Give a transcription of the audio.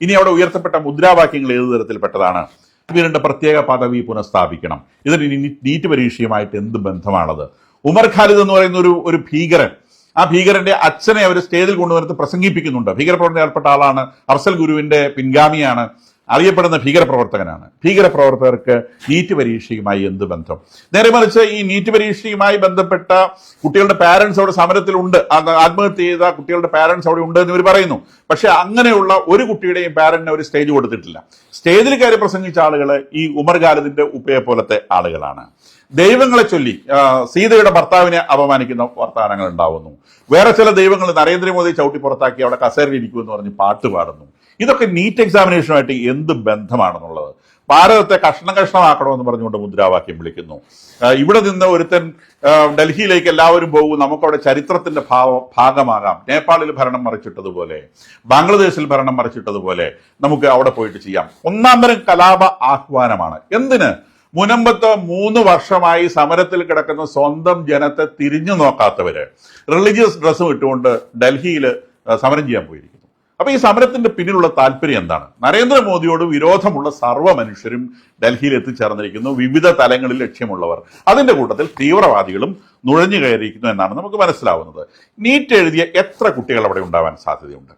ഇനി അവിടെ ഉയർത്തപ്പെട്ട മുദ്രാവാക്യങ്ങൾ ഏത് തരത്തിൽപ്പെട്ടതാണ്? ഇവരുടെ പ്രത്യേക പദവി പുനഃസ്ഥാപിക്കണം. ഇതിന് നീറ്റ് പരീക്ഷയുമായിട്ട് എന്ത് ബന്ധമാണത്? ഉമർ ഖാലിദ് എന്ന് പറയുന്ന ഒരു ഭീകരൻ, ആ ഭീകരന്റെ അച്ഛനെ അവർ സ്റ്റേജിൽ കൊണ്ടുവന്നിട്ട് പ്രസംഗിപ്പിക്കുന്നുണ്ട്. ഭീകരപ്രവർത്തനം ഏർപ്പെട്ട ആളാണ്, അഫ്സൽ ഗുരുവിന്റെ പിൻഗാമിയാണ്, അറിയപ്പെടുന്ന ഭീകരപ്രവർത്തകനാണ്. ഭീകരപ്രവർത്തകർക്ക് നീറ്റ് പരീക്ഷയുമായി എന്ത് ബന്ധം? നേരെ മറിച്ച് ഈ നീറ്റ് പരീക്ഷയുമായി ബന്ധപ്പെട്ട കുട്ടികളുടെ പാരന്റ്സ് അവിടെ സമരത്തിലുണ്ട്, ആത്മഹത്യ ചെയ്ത കുട്ടികളുടെ പാരന്റ്സ് അവിടെ ഉണ്ട് എന്ന് ഇവർ പറയുന്നു. പക്ഷെ അങ്ങനെയുള്ള ഒരു കുട്ടിയുടെയും പാരന്റിന് ഒരു സ്റ്റേജ് കൊടുത്തിട്ടില്ല. സ്റ്റേജിൽ കയറി പ്രസംഗിച്ച ആളുകൾ ഈ ഉമർ ഖാലിദിന്റെ ഉപ്പയെ പോലത്തെ ആളുകളാണ്. ദൈവങ്ങളെ ചൊല്ലി സീതയുടെ ഭർത്താവിനെ അപമാനിക്കുന്ന വർത്തമാനങ്ങൾ ഉണ്ടാവുന്നു. വേറെ ചില ദൈവങ്ങൾ നരേന്ദ്രമോദി ചവിട്ടി പുറത്താക്കി അവിടെ കസേരയിൽ ഇരിക്കുമെന്ന് പറഞ്ഞ് പാട്ട് പാടുന്നു. ഇതൊക്കെ നീറ്റ് എക്സാമിനേഷനുമായിട്ട് എന്ത് ബന്ധമാണെന്നുള്ളത്? ഭാരതത്തെ കഷ്ണം കഷ്ണമാക്കണമെന്ന് പറഞ്ഞുകൊണ്ട് മുദ്രാവാക്യം വിളിക്കുന്നു. ഇവിടെ നിന്ന് ഒരുത്തൻ ഡൽഹിയിലേക്ക് എല്ലാവരും പോകും, നമുക്കവിടെ ചരിത്രത്തിന്റെ ഭാഗമാകാം. നേപ്പാളിൽ ഭരണം മറിച്ചിട്ടതുപോലെ, ബംഗ്ലാദേശിൽ ഭരണം മറിച്ചിട്ടതുപോലെ നമുക്ക് അവിടെ പോയിട്ട് ചെയ്യാം. ഒന്നാം തരം കലാപ ആഹ്വാനമാണ്. എന്തിന്? മുനമ്പത്ത് 3 വർഷമായി സമരത്തിൽ കിടക്കുന്ന സ്വന്തം ജനത്തെ തിരിഞ്ഞു നോക്കാത്തവര് റിലീജിയസ് ഡ്രസ്സും ഇട്ടുകൊണ്ട് ഡൽഹിയിൽ സമരം ചെയ്യാൻ പോയിരിക്കുന്നു. അപ്പൊ ഈ സമരത്തിന്റെ പിന്നിലുള്ള താല്പര്യം എന്താണ്? നരേന്ദ്രമോദിയോട് വിരോധമുള്ള സർവ്വ മനുഷ്യരും ഡൽഹിയിൽ എത്തിച്ചേർന്നിരിക്കുന്നു, വിവിധ തലങ്ങളിൽ ലക്ഷ്യമുള്ളവർ. അതിന്റെ കൂട്ടത്തിൽ തീവ്രവാദികളും നുഴഞ്ഞു കയറിയിരിക്കുന്നു എന്നാണ് നമുക്ക് മനസ്സിലാവുന്നത്. നീറ്റ് എഴുതിയ എത്ര കുട്ടികൾ അവിടെ ഉണ്ടാവാൻ സാധ്യതയുണ്ട്?